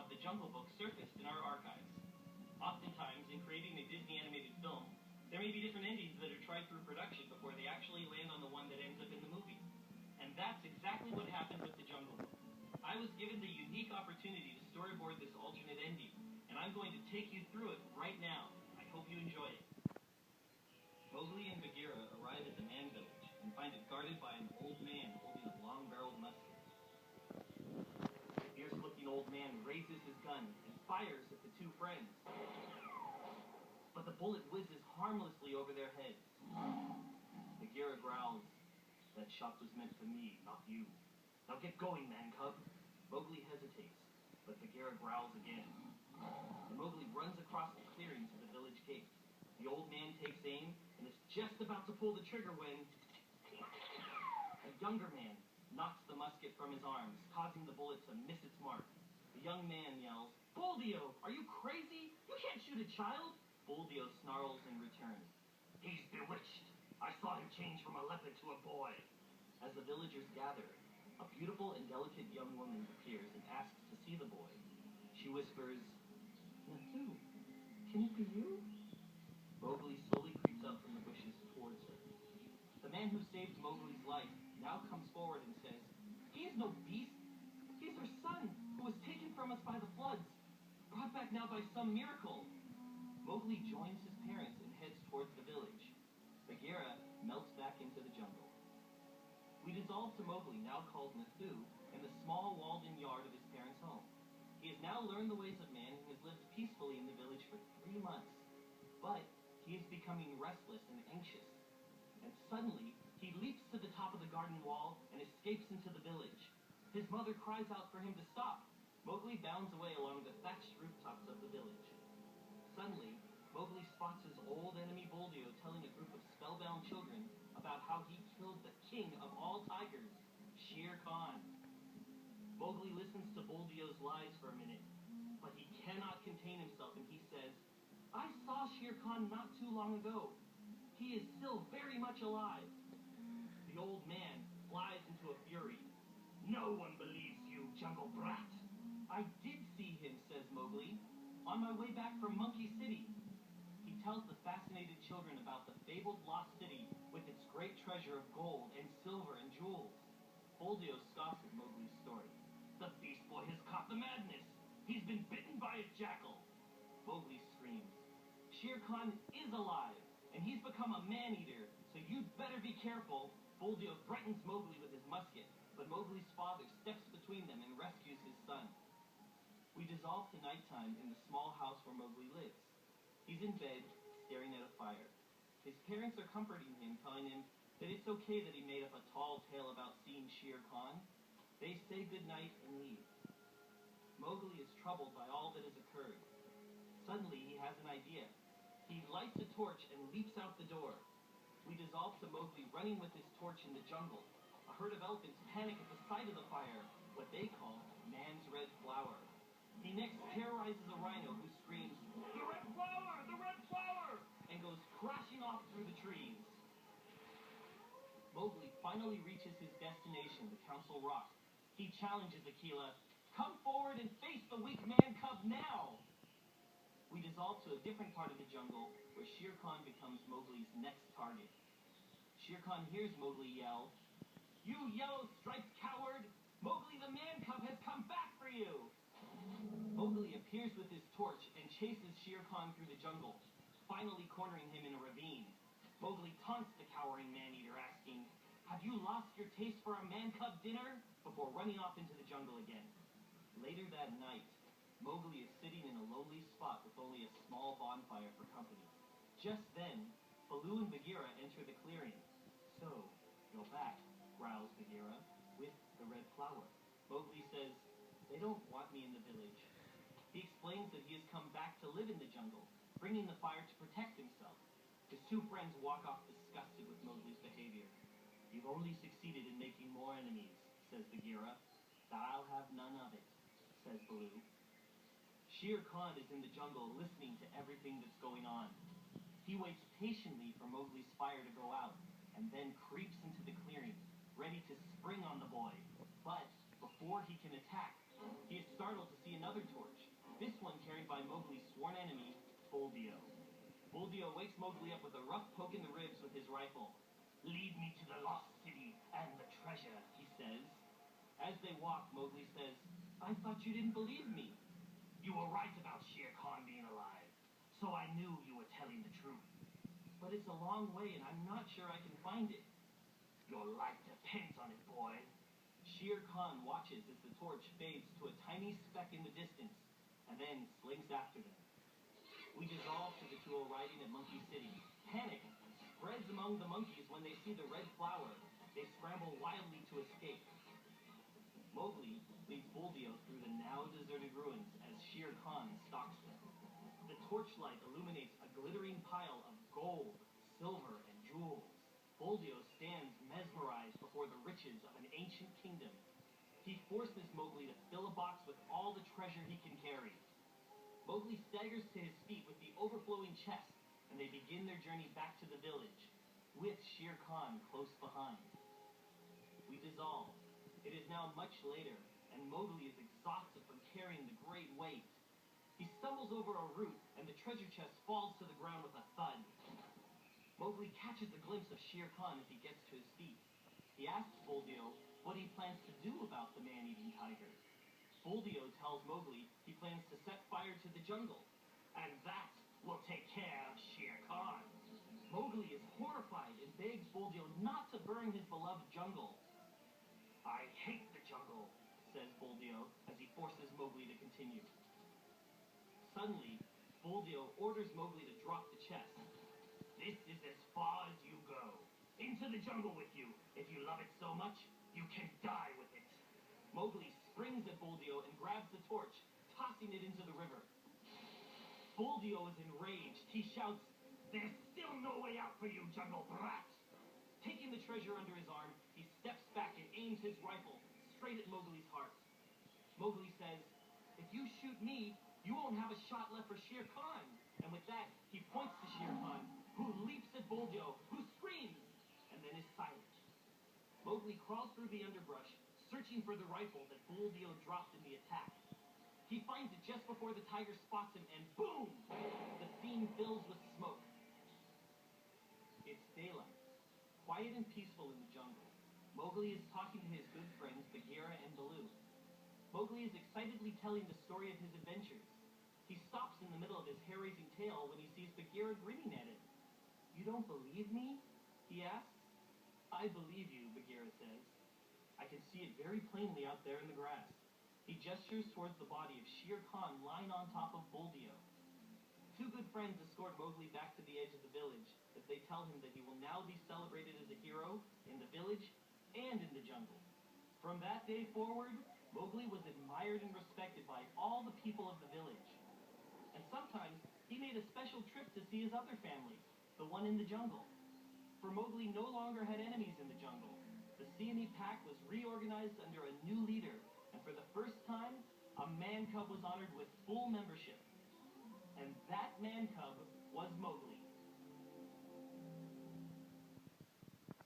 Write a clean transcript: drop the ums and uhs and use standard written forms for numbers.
of the Jungle Book surfaced in our archives. Oftentimes, in creating a Disney animated film, there may be different endings that are tried through production before they actually land on the one that ends up in the movie. And that's exactly what happened with the Jungle Book. I was given the unique opportunity to storyboard this alternate ending, and I'm going to take you through it right now. I hope you enjoy it. Mowgli and Bagheera arrive at the man village and find it guarded by an old man holding a long-barreled musket. The fierce-looking old man raises his gun and fires at the two friends. But the bullet whizzes harmlessly over their heads. Bagheera growls, "That shot was meant for me, not you. Now get going, man cub." Mowgli hesitates, but Bagheera growls again. And Mowgli runs across the clearing to the village gate. The old man takes aim and is just about to pull the trigger when a younger man knocks the musket from his arms, causing the bullet to miss its mark. The young man yells, "Buldeo, are you crazy? You can't shoot a child!" Buldeo snarls in return, "He's bewitched. I saw him change from a leopard to a boy." As the villagers gather, a beautiful and delicate young woman appears and asks to see the boy. She whispers, "Nathu, can it be you?" Mowgli slowly creeps up from the bushes towards her. The man who saved Mowgli's life now comes forward and says, "He is no beast. He is our son, who was taken from us by the floods, brought back now by some miracle." Mowgli joins his parents and heads towards the village. Bagheera melts back into the jungle. We dissolve to Mowgli, now called Nathu, in the small walled-in yard of his parents' home. He has now learned the ways of man and has lived peacefully in the village for 3 months. But he is becoming restless and anxious. And suddenly, he leaps to the top of the garden wall and escapes into the village. His mother cries out for him to stop. Mowgli bounds away along the thatched rooftops of the village. Suddenly, Mowgli spots his old enemy Buldeo telling a group of spellbound children about how he killed the king of all tigers, Shere Khan. Mowgli listens to Buldeo's lies for a minute, but he cannot contain himself and he says, "I saw Shere Khan not too long ago. He is still very much alive." The old man flies into a fury. "No one believes you, jungle brat." "I did see him," says Mowgli, "on my way back from Monkey City." He tells the fascinated children about the fabled lost city with its great treasure of gold and silver and jewels. Buldeo scoffs at Mowgli's story. "The beast boy has caught the madness. He's been bitten by a jackal." Mowgli screams, "Shere Khan is alive, and he's become a man-eater, so you'd better be careful." Buldeo threatens Mowgli with his musket, but Mowgli's father steps between them and rescues his son. We dissolve to nighttime in the small house where Mowgli lives. He's in bed, staring at a fire. His parents are comforting him, telling him that it's okay that he made up a tall tale about seeing Shere Khan. They say goodnight and leave. Mowgli is troubled by all that has occurred. Suddenly, he has an idea. He lights a torch and leaps out the door. We dissolve to Mowgli running with his torch in the jungle. A herd of elephants panic at the sight of the fire, what they call man's red flower. He next terrorizes a rhino who screams, "The red flower! The red flower!" and goes crashing off through the trees. Mowgli finally reaches his destination, the Council Rock. He challenges Akela, "Come forward and face the weak man cub now!" We dissolve to a different part of the jungle, where Shere Khan becomes Mowgli's next target. Shere Khan hears Mowgli yell, "You yellow-striped coward! Mowgli the man cub has come back for you!" Mowgli appears with his torch and chases Shere Khan through the jungle, finally cornering him in a ravine. Mowgli taunts the cowering man-eater, asking, "Have you lost your taste for a man-cub dinner?" before running off into the jungle again. Later that night, Mowgli is sitting in a lonely spot with only a small bonfire for company. Just then, Baloo and Bagheera enter the clearing. "So, you're back," growls Bagheera, "with the red flower." Mowgli says, "They don't want me in the village." He explains that he has come back to live in the jungle, bringing the fire to protect himself. His two friends walk off disgusted with Mowgli's behavior. "You've only succeeded in making more enemies," says Bagheera. "I'll have none of it," says Baloo. Shere Khan is in the jungle listening to everything that's going on. He waits patiently for Mowgli's fire to go out, and then creeps into the clearing, ready to spring on the boy. But before he can attack, he is startled to see another another torch, this one carried by Mowgli's sworn enemy, Buldeo. Buldeo wakes Mowgli up with a rough poke in the ribs with his rifle. "Lead me to the lost city and the treasure," he says. As they walk, Mowgli says, "I thought you didn't believe me." "You were right about Shere Khan being alive, so I knew you were telling the truth. But it's a long way and I'm not sure I can find it." "Your life depends on it, boy." Shere Khan watches as the torch fades to a tiny speck in the distance, and then slinks after them. We dissolve to the duo riding at Monkey City. Panic spreads among the monkeys when they see the red flower. They scramble wildly to escape. Mowgli leads Buldeo through the now deserted ruins as Shere Khan stalks them. The torchlight illuminates a glittering pile of gold, silver, and jewels. Buldeo stands mesmerized before the riches of an ancient kingdom. He forces Mowgli to fill a box with all the treasure he can carry. Mowgli staggers to his feet with the overflowing chest, and they begin their journey back to the village, with Shere Khan close behind. We dissolve. It is now much later, and Mowgli is exhausted from carrying the great weight. He stumbles over a root, and the treasure chest falls to the ground with a thud. Mowgli catches a glimpse of Shere Khan as he gets to his feet. He asks Buldeo what he plans to do about the man-eating tiger. Buldeo tells Mowgli he plans to set fire to the jungle, and that will take care of Shere Khan. Mowgli is horrified and begs Buldeo not to burn his beloved jungle. "I hate the jungle," says Buldeo as he forces Mowgli to continue. Suddenly, Buldeo orders Mowgli to drop the chest. "This is as far as you go. Into the jungle with you. If you love it so much, you can die with it." Mowgli springs at Buldeo and grabs the torch, tossing it into the river. Buldeo is enraged. He shouts, "There's still no way out for you, jungle brat!" Taking the treasure under his arm, he steps back and aims his rifle straight at Mowgli's heart. Mowgli says, "If you shoot me, you won't have a shot left for Shere Khan." And with that, he points to Shere Khan, who leaps at Buldeo, who screams, and then is silent. Mowgli crawls through the underbrush, searching for the rifle that Buldeo dropped in the attack. He finds it just before the tiger spots him, and boom! The scene fills with smoke. It's daylight, quiet and peaceful in the jungle. Mowgli is talking to his good friends Bagheera and Baloo. Mowgli is excitedly telling the story of his adventures. He stops in the middle of his hair-raising tale when he sees Bagheera grinning at him. "You don't believe me?" he asks. "I believe you," Bagheera says. "I can see it very plainly out there in the grass." He gestures towards the body of Shere Khan lying on top of Buldeo. Two good friends escort Mowgli back to the edge of the village as they tell him that he will now be celebrated as a hero in the village and in the jungle. From that day forward, Mowgli was admired and respected by all the people of the village. And sometimes he made a special trip to see his other family, the one in the jungle. For Mowgli no longer had enemies in the jungle. The Siamese pack was reorganized under a new leader, and for the first time, a man cub was honored with full membership. And that man cub was Mowgli.